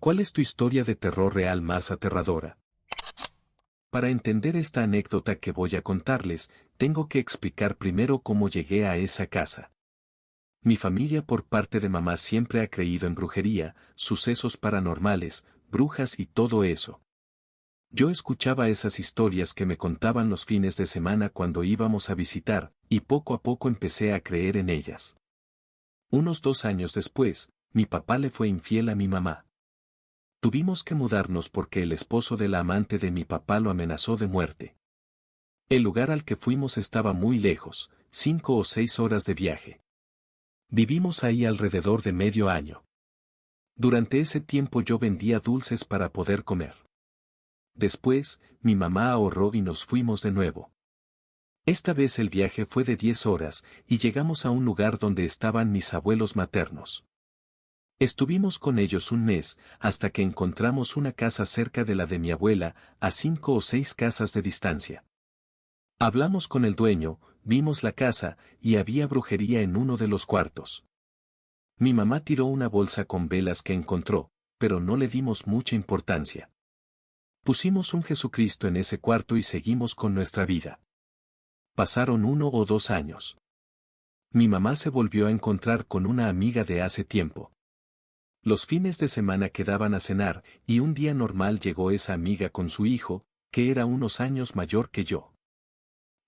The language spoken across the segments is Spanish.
¿Cuál es tu historia de terror real más aterradora? Para entender esta anécdota que voy a contarles, tengo que explicar primero cómo llegué a esa casa. Mi familia por parte de mamá siempre ha creído en brujería, sucesos paranormales, brujas y todo eso. Yo escuchaba esas historias que me contaban los fines de semana cuando íbamos a visitar, y poco a poco empecé a creer en ellas. Unos 2 años después, mi papá le fue infiel a mi mamá. Tuvimos que mudarnos porque el esposo de la amante de mi papá lo amenazó de muerte. El lugar al que fuimos estaba muy lejos, 5 o 6 horas de viaje. Vivimos ahí alrededor de medio año. Durante ese tiempo yo vendía dulces para poder comer. Después, mi mamá ahorró y nos fuimos de nuevo. Esta vez el viaje fue de 10 horas y llegamos a un lugar donde estaban mis abuelos maternos. Estuvimos con ellos un mes, hasta que encontramos una casa cerca de la de mi abuela, a 5 o 6 casas de distancia. Hablamos con el dueño, vimos la casa, y había brujería en uno de los cuartos. Mi mamá tiró una bolsa con velas que encontró, pero no le dimos mucha importancia. Pusimos un Jesucristo en ese cuarto y seguimos con nuestra vida. Pasaron 1 o 2 años. Mi mamá se volvió a encontrar con una amiga de hace tiempo. Los fines de semana quedaban a cenar, y un día normal llegó esa amiga con su hijo, que era unos años mayor que yo.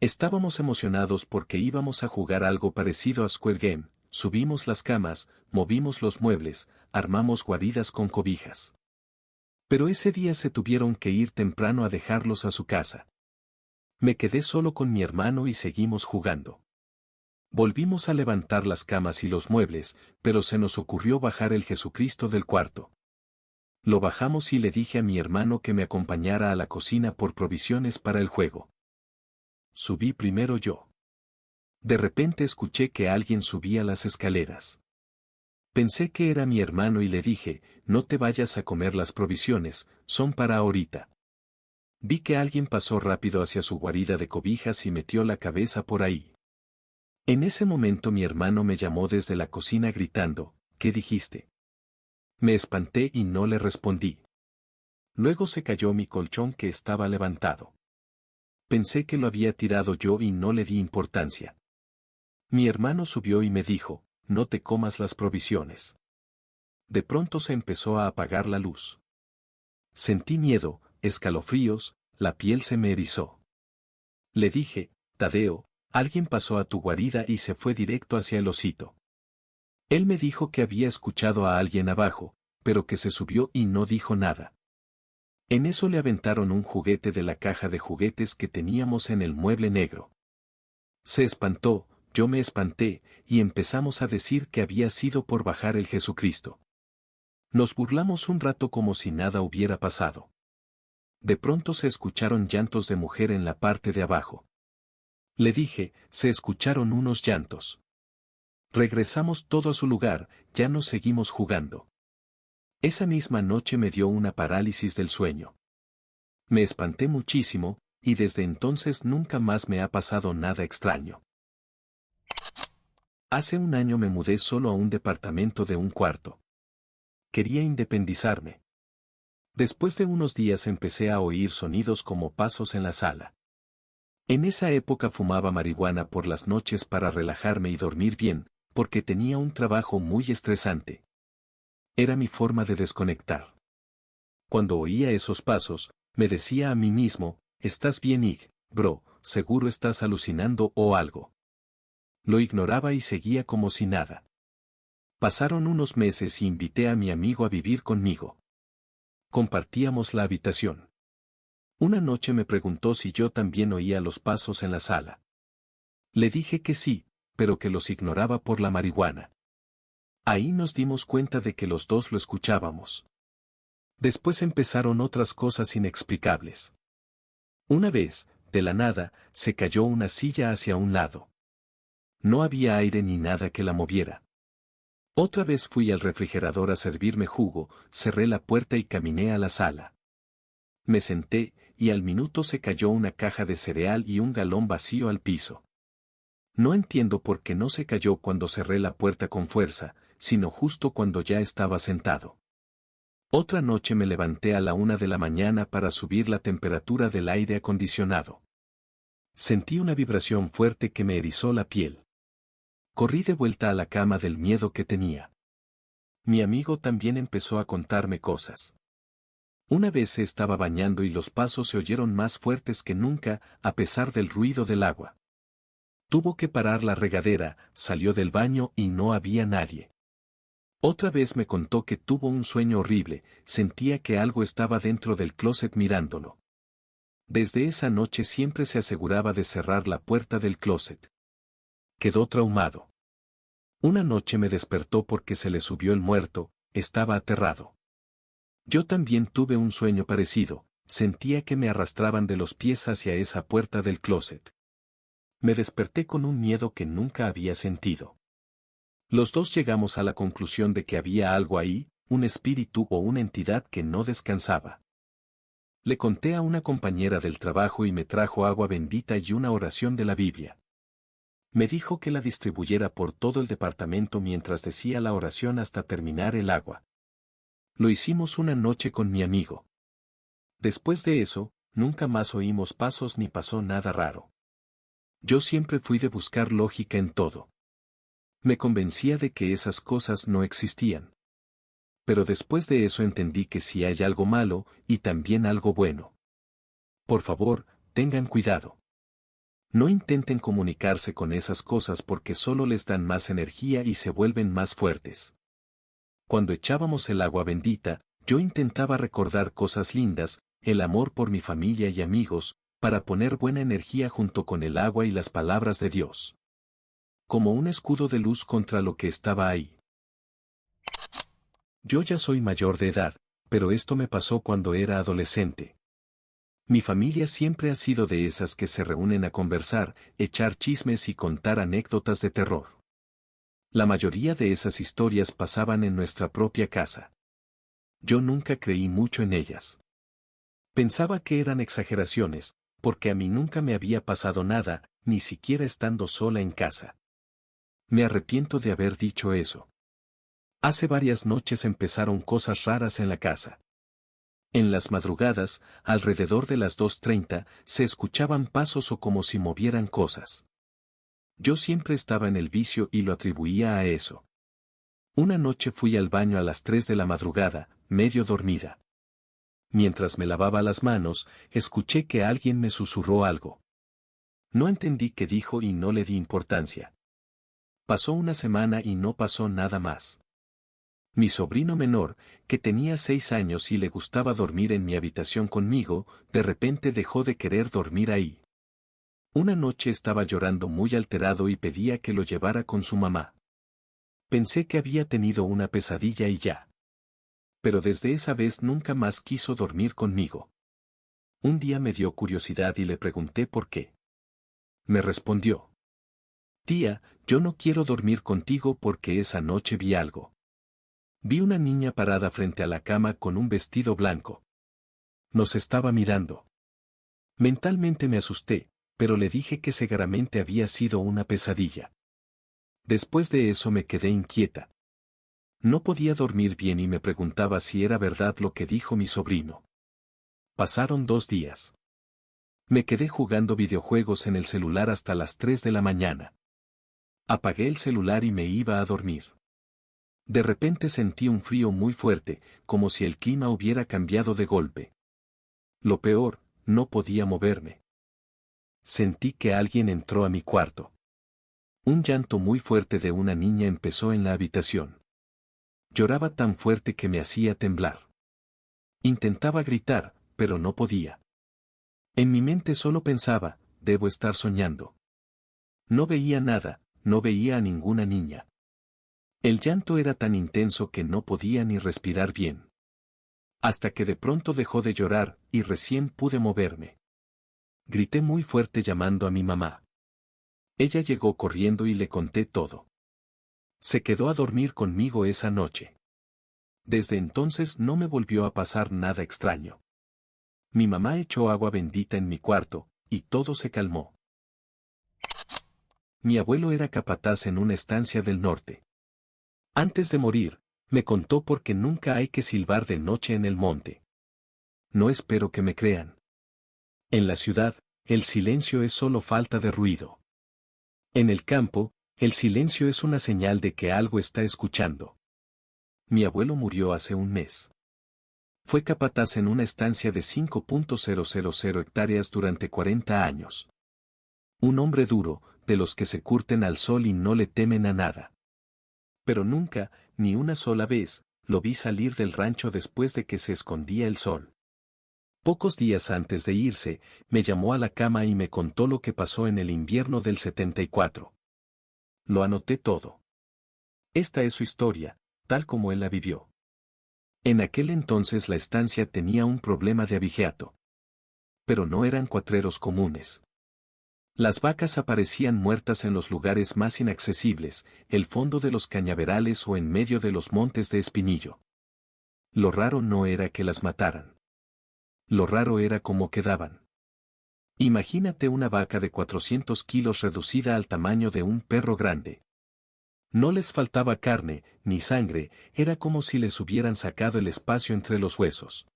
Estábamos emocionados porque íbamos a jugar algo parecido a Square Game, subimos las camas, movimos los muebles, armamos guaridas con cobijas. Pero ese día se tuvieron que ir temprano a dejarlos a su casa. Me quedé solo con mi hermano y seguimos jugando. Volvimos a levantar las camas y los muebles, pero se nos ocurrió bajar el Jesucristo del cuarto. Lo bajamos y le dije a mi hermano que me acompañara a la cocina por provisiones para el juego. Subí primero yo. De repente escuché que alguien subía las escaleras. Pensé que era mi hermano y le dije, no te vayas a comer las provisiones, son para ahorita. Vi que alguien pasó rápido hacia su guarida de cobijas y metió la cabeza por ahí. En ese momento mi hermano me llamó desde la cocina gritando, ¿qué dijiste? Me espanté y no le respondí. Luego se cayó mi colchón que estaba levantado. Pensé que lo había tirado yo y no le di importancia. Mi hermano subió y me dijo, no te comas las provisiones. De pronto se empezó a apagar la luz. Sentí miedo, escalofríos, la piel se me erizó. Le dije, Tadeo, alguien pasó a tu guarida y se fue directo hacia el osito. Él me dijo que había escuchado a alguien abajo, pero que se subió y no dijo nada. En eso le aventaron un juguete de la caja de juguetes que teníamos en el mueble negro. Se espantó, yo me espanté, y empezamos a decir que había sido por bajar el Jesucristo. Nos burlamos un rato como si nada hubiera pasado. De pronto se escucharon llantos de mujer en la parte de abajo. Le dije, se escucharon unos llantos. Regresamos todo a su lugar, ya no seguimos jugando. Esa misma noche me dio una parálisis del sueño. Me espanté muchísimo, y desde entonces nunca más me ha pasado nada extraño. Hace un año me mudé solo a un departamento de un cuarto. Quería independizarme. Después de unos días empecé a oír sonidos como pasos en la sala. En esa época fumaba marihuana por las noches para relajarme y dormir bien, porque tenía un trabajo muy estresante. Era mi forma de desconectar. Cuando oía esos pasos, me decía a mí mismo, ¿estás bien, bro? Seguro estás alucinando o algo. Lo ignoraba y seguía como si nada. Pasaron unos meses y invité a mi amigo a vivir conmigo. Compartíamos la habitación. Una noche me preguntó si yo también oía los pasos en la sala. Le dije que sí, pero que los ignoraba por la marihuana. Ahí nos dimos cuenta de que los dos lo escuchábamos. Después empezaron otras cosas inexplicables. Una vez, de la nada, se cayó una silla hacia un lado. No había aire ni nada que la moviera. Otra vez fui al refrigerador a servirme jugo, cerré la puerta y caminé a la sala. Me senté, y al minuto se cayó una caja de cereal y un galón vacío al piso. No entiendo por qué no se cayó cuando cerré la puerta con fuerza, sino justo cuando ya estaba sentado. Otra noche me levanté a la 1 de la mañana para subir la temperatura del aire acondicionado. Sentí una vibración fuerte que me erizó la piel. Corrí de vuelta a la cama del miedo que tenía. Mi amigo también empezó a contarme cosas. Una vez se estaba bañando y los pasos se oyeron más fuertes que nunca, a pesar del ruido del agua. Tuvo que parar la regadera, salió del baño y no había nadie. Otra vez me contó que tuvo un sueño horrible, sentía que algo estaba dentro del closet mirándolo. Desde esa noche siempre se aseguraba de cerrar la puerta del closet. Quedó traumado. Una noche me despertó porque se le subió el muerto, estaba aterrado. Yo también tuve un sueño parecido, sentía que me arrastraban de los pies hacia esa puerta del closet. Me desperté con un miedo que nunca había sentido. Los dos llegamos a la conclusión de que había algo ahí, un espíritu o una entidad que no descansaba. Le conté a una compañera del trabajo y me trajo agua bendita y una oración de la Biblia. Me dijo que la distribuyera por todo el departamento mientras decía la oración hasta terminar el agua. Lo hicimos una noche con mi amigo. Después de eso, nunca más oímos pasos ni pasó nada raro. Yo siempre fui de buscar lógica en todo. Me convencía de que esas cosas no existían. Pero después de eso entendí que sí hay algo malo, y también algo bueno. Por favor, tengan cuidado. No intenten comunicarse con esas cosas porque solo les dan más energía y se vuelven más fuertes. Cuando echábamos el agua bendita, yo intentaba recordar cosas lindas, el amor por mi familia y amigos, para poner buena energía junto con el agua y las palabras de Dios. Como un escudo de luz contra lo que estaba ahí. Yo ya soy mayor de edad, pero esto me pasó cuando era adolescente. Mi familia siempre ha sido de esas que se reúnen a conversar, echar chismes y contar anécdotas de terror. La mayoría de esas historias pasaban en nuestra propia casa. Yo nunca creí mucho en ellas. Pensaba que eran exageraciones, porque a mí nunca me había pasado nada, ni siquiera estando sola en casa. Me arrepiento de haber dicho eso. Hace varias noches empezaron cosas raras en la casa. En las madrugadas, alrededor de las 2:30, se escuchaban pasos o como si movieran cosas. Yo siempre estaba en el vicio y lo atribuía a eso. Una noche fui al baño a las 3 de la madrugada, medio dormida. Mientras me lavaba las manos, escuché que alguien me susurró algo. No entendí qué dijo y no le di importancia. Pasó una semana y no pasó nada más. Mi sobrino menor, que tenía 6 años y le gustaba dormir en mi habitación conmigo, de repente dejó de querer dormir ahí. Una noche estaba llorando muy alterado y pedía que lo llevara con su mamá. Pensé que había tenido una pesadilla y ya. Pero desde esa vez nunca más quiso dormir conmigo. Un día me dio curiosidad y le pregunté por qué. Me respondió: Tía, yo no quiero dormir contigo porque esa noche vi algo. Vi una niña parada frente a la cama con un vestido blanco. Nos estaba mirando. Mentalmente me asusté, pero le dije que seguramente había sido una pesadilla. Después de eso me quedé inquieta. No podía dormir bien y me preguntaba si era verdad lo que dijo mi sobrino. Pasaron 2 días. Me quedé jugando videojuegos en el celular hasta las 3 de la mañana. Apagué el celular y me iba a dormir. De repente sentí un frío muy fuerte, como si el clima hubiera cambiado de golpe. Lo peor, no podía moverme. Sentí que alguien entró a mi cuarto. Un llanto muy fuerte de una niña empezó en la habitación. Lloraba tan fuerte que me hacía temblar. Intentaba gritar, pero no podía. En mi mente solo pensaba, debo estar soñando. No veía nada, no veía a ninguna niña. El llanto era tan intenso que no podía ni respirar bien. Hasta que de pronto dejó de llorar, y recién pude moverme. Grité muy fuerte llamando a mi mamá. Ella llegó corriendo y le conté todo. Se quedó a dormir conmigo esa noche. Desde entonces no me volvió a pasar nada extraño. Mi mamá echó agua bendita en mi cuarto, y todo se calmó. Mi abuelo era capataz en una estancia del norte. Antes de morir, Me contó porque nunca hay que silbar de noche en el monte. No espero que me crean. En la ciudad, el silencio es solo falta de ruido. En el campo, el silencio es una señal de que algo está escuchando. Mi abuelo murió hace un mes. Fue capataz en una estancia de 5.000 hectáreas durante 40 años. Un hombre duro, de los que se curten al sol y no le temen a nada. Pero nunca, ni una sola vez, lo vi salir del rancho después de que se escondía el sol. Pocos días antes de irse, me llamó a la cama y me contó lo que pasó en el invierno del 74. Lo anoté todo. Esta es su historia, tal como él la vivió. En aquel entonces la estancia tenía un problema de abigeato. Pero no eran cuatreros comunes. Las vacas aparecían muertas en los lugares más inaccesibles, el fondo de los cañaverales o en medio de los montes de espinillo. Lo raro no era que las mataran. Lo raro era cómo quedaban. Imagínate una vaca de 400 kilos reducida al tamaño de un perro grande. No les faltaba carne, ni sangre, era como si les hubieran sacado el espacio entre los huesos.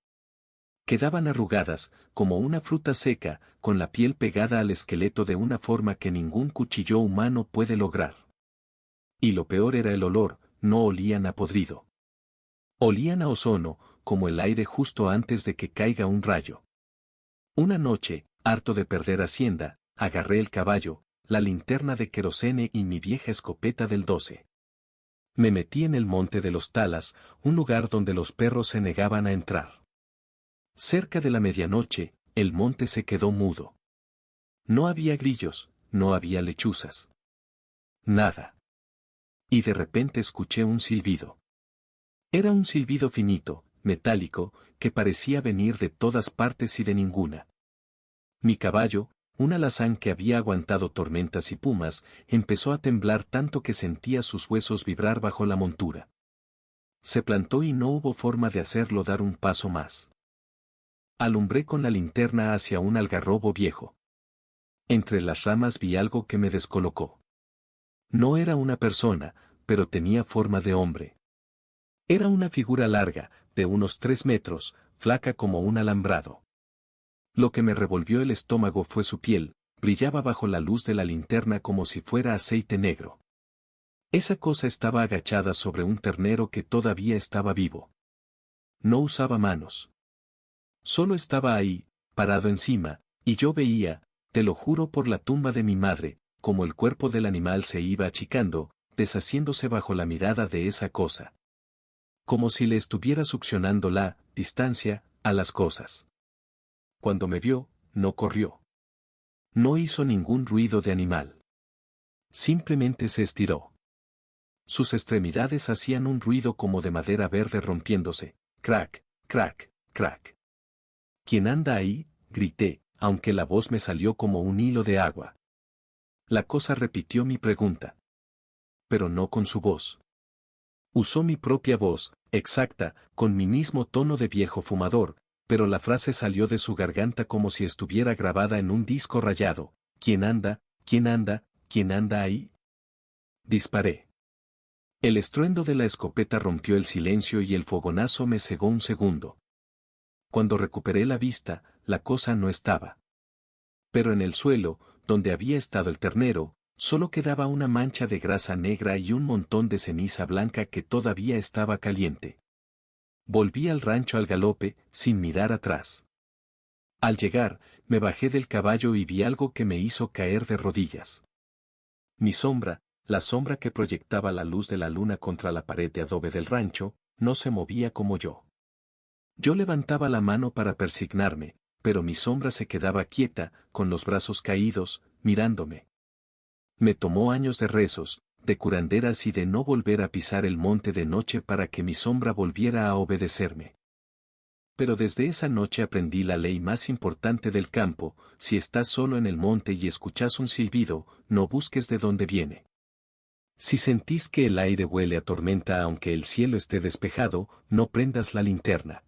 Quedaban arrugadas, como una fruta seca, con la piel pegada al esqueleto de una forma que ningún cuchillo humano puede lograr. Y lo peor era el olor, no olían a podrido. Olían a ozono, como el aire justo antes de que caiga un rayo. Una noche, harto de perder Hacienda, agarré el caballo, la linterna de querosene y mi vieja escopeta del 12. Me metí en el monte de los Talas, un lugar donde los perros se negaban a entrar. Cerca de la medianoche, el monte se quedó mudo. No había grillos, no había lechuzas. Nada. Y de repente escuché un silbido. Era un silbido finito, metálico, que parecía venir de todas partes y de ninguna. Mi caballo, un alazán que había aguantado tormentas y pumas, empezó a temblar tanto que sentía sus huesos vibrar bajo la montura. Se plantó y no hubo forma de hacerlo dar un paso más. Alumbré con la linterna hacia un algarrobo viejo. Entre las ramas vi algo que me descolocó. No era una persona, pero tenía forma de hombre. Era una figura larga, de unos 3 metros, flaca como un alambrado. Lo que me revolvió el estómago fue su piel, brillaba bajo la luz de la linterna como si fuera aceite negro. Esa cosa estaba agachada sobre un ternero que todavía estaba vivo. No usaba manos. Solo estaba ahí, parado encima, y yo veía, te lo juro por la tumba de mi madre, como el cuerpo del animal se iba achicando, deshaciéndose bajo la mirada de esa cosa. Como si le estuviera succionando la distancia a las cosas. Cuando me vio, no corrió. No hizo ningún ruido de animal. Simplemente se estiró. Sus extremidades hacían un ruido como de madera verde rompiéndose, crack, crack, crack. ¿Quién anda ahí?, grité, aunque la voz me salió como un hilo de agua. La cosa repitió mi pregunta. Pero no con su voz. Usó mi propia voz, exacta, con mi mismo tono de viejo fumador, pero la frase salió de su garganta como si estuviera grabada en un disco rayado. ¿Quién anda? ¿Quién anda? ¿Quién anda ahí? Disparé. El estruendo de la escopeta rompió el silencio y el fogonazo me cegó un segundo. Cuando recuperé la vista, la cosa no estaba. Pero en el suelo, donde había estado el ternero, solo quedaba una mancha de grasa negra y un montón de ceniza blanca que todavía estaba caliente. Volví al rancho al galope, sin mirar atrás. Al llegar, me bajé del caballo y vi algo que me hizo caer de rodillas. Mi sombra, la sombra que proyectaba la luz de la luna contra la pared de adobe del rancho, no se movía como yo. Yo levantaba la mano para persignarme, pero mi sombra se quedaba quieta, con los brazos caídos, mirándome. Me tomó años de rezos, de curanderas y de no volver a pisar el monte de noche para que mi sombra volviera a obedecerme. Pero desde esa noche aprendí la ley más importante del campo: si estás solo en el monte y escuchas un silbido, no busques de dónde viene. Si sentís que el aire huele a tormenta aunque el cielo esté despejado, no prendas la linterna.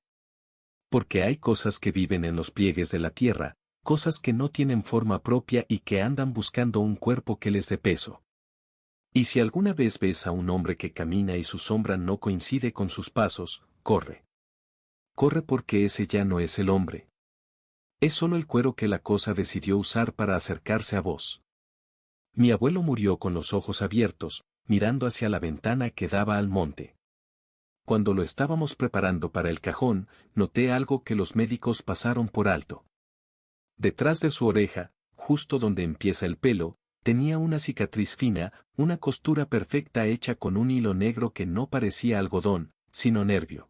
Porque hay cosas que viven en los pliegues de la tierra, cosas que no tienen forma propia y que andan buscando un cuerpo que les dé peso. Y si alguna vez ves a un hombre que camina y su sombra no coincide con sus pasos, corre. Corre porque ese ya no es el hombre. Es solo el cuero que la cosa decidió usar para acercarse a vos. Mi abuelo murió con los ojos abiertos, mirando hacia la ventana que daba al monte. Cuando lo estábamos preparando para el cajón, noté algo que los médicos pasaron por alto. Detrás de su oreja, justo donde empieza el pelo, tenía una cicatriz fina, una costura perfecta hecha con un hilo negro que no parecía algodón, sino nervio.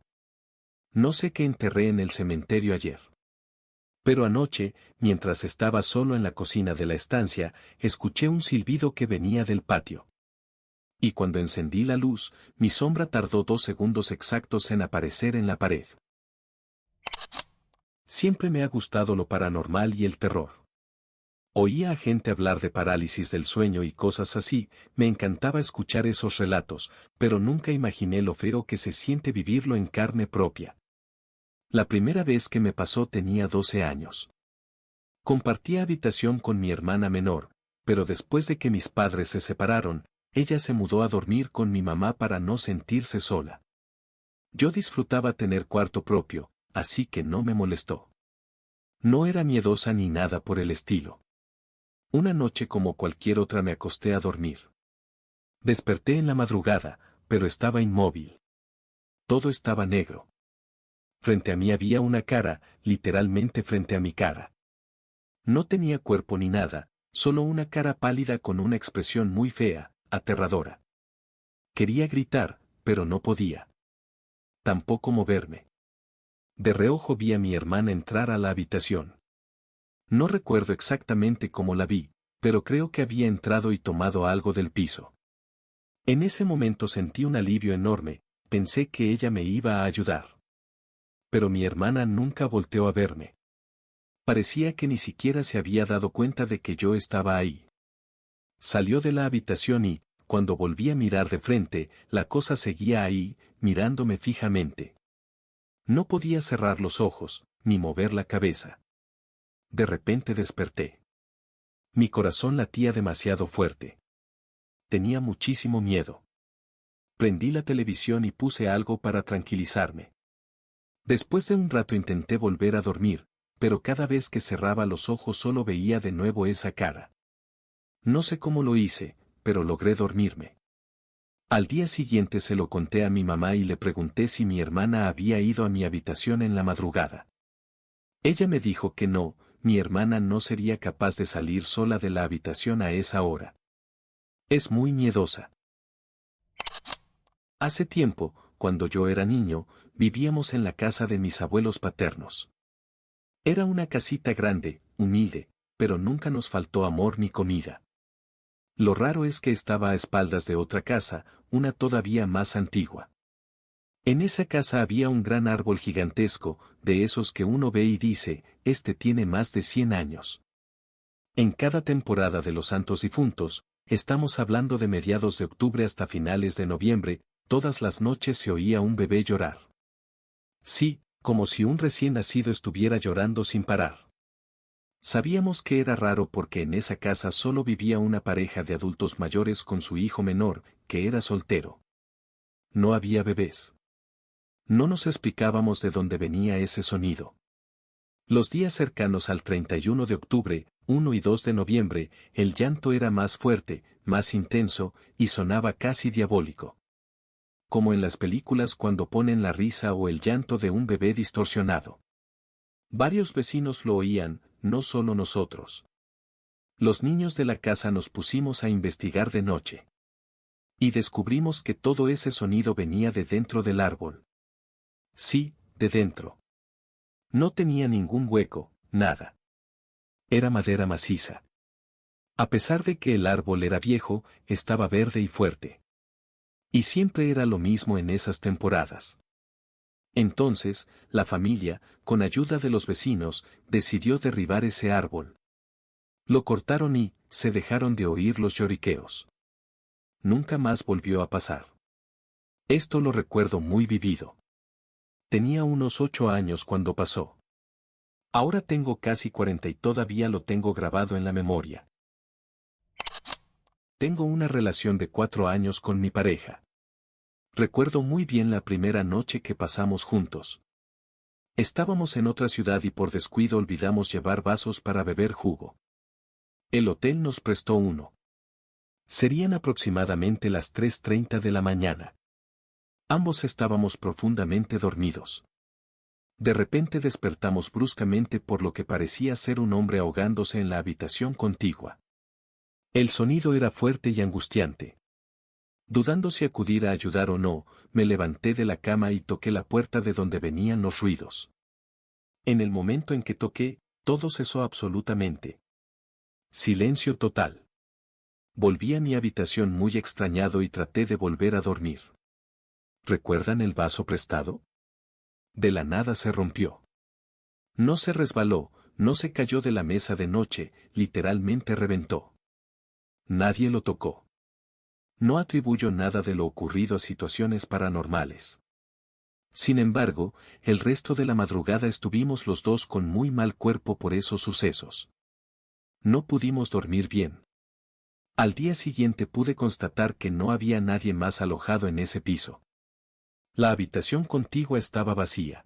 No sé qué enterré en el cementerio ayer. Pero anoche, mientras estaba solo en la cocina de la estancia, escuché un silbido que venía del patio. Y cuando encendí la luz, mi sombra tardó 2 segundos exactos en aparecer en la pared. Siempre me ha gustado lo paranormal y el terror. Oía a gente hablar de parálisis del sueño y cosas así, me encantaba escuchar esos relatos, pero nunca imaginé lo feo que se siente vivirlo en carne propia. La primera vez que me pasó tenía 12 años. Compartía habitación con mi hermana menor, pero después de que mis padres se separaron, ella se mudó a dormir con mi mamá para no sentirse sola. Yo disfrutaba tener cuarto propio, así que no me molestó. No era miedosa ni nada por el estilo. Una noche como cualquier otra me acosté a dormir. Desperté en la madrugada, pero estaba inmóvil. Todo estaba negro. Frente a mí había una cara, literalmente frente a mi cara. No tenía cuerpo ni nada, solo una cara pálida con una expresión muy fea, aterradora. Quería gritar, pero no podía. Tampoco moverme. De reojo vi a mi hermana entrar a la habitación. No recuerdo exactamente cómo la vi, pero creo que había entrado y tomado algo del piso. En ese momento sentí un alivio enorme, pensé que ella me iba a ayudar. Pero mi hermana nunca volteó a verme. Parecía que ni siquiera se había dado cuenta de que yo estaba ahí. Salió de la habitación y, cuando volví a mirar de frente, la cosa seguía ahí, mirándome fijamente. No podía cerrar los ojos, ni mover la cabeza. De repente desperté. Mi corazón latía demasiado fuerte. Tenía muchísimo miedo. Prendí la televisión y puse algo para tranquilizarme. Después de un rato intenté volver a dormir, pero cada vez que cerraba los ojos solo veía de nuevo esa cara. No sé cómo lo hice, pero logré dormirme. Al día siguiente se lo conté a mi mamá y le pregunté si mi hermana había ido a mi habitación en la madrugada. Ella me dijo que no, mi hermana no sería capaz de salir sola de la habitación a esa hora. Es muy miedosa. Hace tiempo, cuando yo era niño, vivíamos en la casa de mis abuelos paternos. Era una casita grande, humilde, pero nunca nos faltó amor ni comida. Lo raro es que estaba a espaldas de otra casa, una todavía más antigua. En esa casa había un gran árbol gigantesco, de esos que uno ve y dice, este tiene más de 100 años. En cada temporada de los Santos Difuntos, estamos hablando de mediados de octubre hasta finales de noviembre, todas las noches se oía un bebé llorar. Sí, como si un recién nacido estuviera llorando sin parar. Sabíamos que era raro porque en esa casa solo vivía una pareja de adultos mayores con su hijo menor, que era soltero. No había bebés. No nos explicábamos de dónde venía ese sonido. Los días cercanos al 31 de octubre, 1 y 2 de noviembre, el llanto era más fuerte, más intenso, y sonaba casi diabólico. Como en las películas cuando ponen la risa o el llanto de un bebé distorsionado. Varios vecinos lo oían, no solo nosotros. Los niños de la casa nos pusimos a investigar de noche. Y descubrimos que todo ese sonido venía de dentro del árbol. Sí, de dentro. No tenía ningún hueco, nada. Era madera maciza. A pesar de que el árbol era viejo, estaba verde y fuerte. Y siempre era lo mismo en esas temporadas. Entonces, la familia, con ayuda de los vecinos, decidió derribar ese árbol. Lo cortaron y, se dejaron de oír los lloriqueos. Nunca más volvió a pasar. Esto lo recuerdo muy vivido. Tenía unos 8 años cuando pasó. Ahora tengo casi 40 y todavía lo tengo grabado en la memoria. Tengo una relación de 4 años con mi pareja. Recuerdo muy bien la primera noche que pasamos juntos. Estábamos en otra ciudad y por descuido olvidamos llevar vasos para beber jugo. El hotel nos prestó uno. Serían aproximadamente las 3:30 de la mañana. Ambos estábamos profundamente dormidos. De repente despertamos bruscamente por lo que parecía ser un hombre ahogándose en la habitación contigua. El sonido era fuerte y angustiante. Dudando si acudir a ayudar o no, me levanté de la cama y toqué la puerta de donde venían los ruidos. En el momento en que toqué, todo cesó absolutamente. Silencio total. Volví a mi habitación muy extrañado y traté de volver a dormir. ¿Recuerdan el vaso prestado? De la nada se rompió. No se resbaló, no se cayó de la mesa de noche, literalmente reventó. Nadie lo tocó. No atribuyo nada de lo ocurrido a situaciones paranormales. Sin embargo, el resto de la madrugada estuvimos los dos con muy mal cuerpo por esos sucesos. No pudimos dormir bien. Al día siguiente pude constatar que no había nadie más alojado en ese piso. La habitación contigua estaba vacía.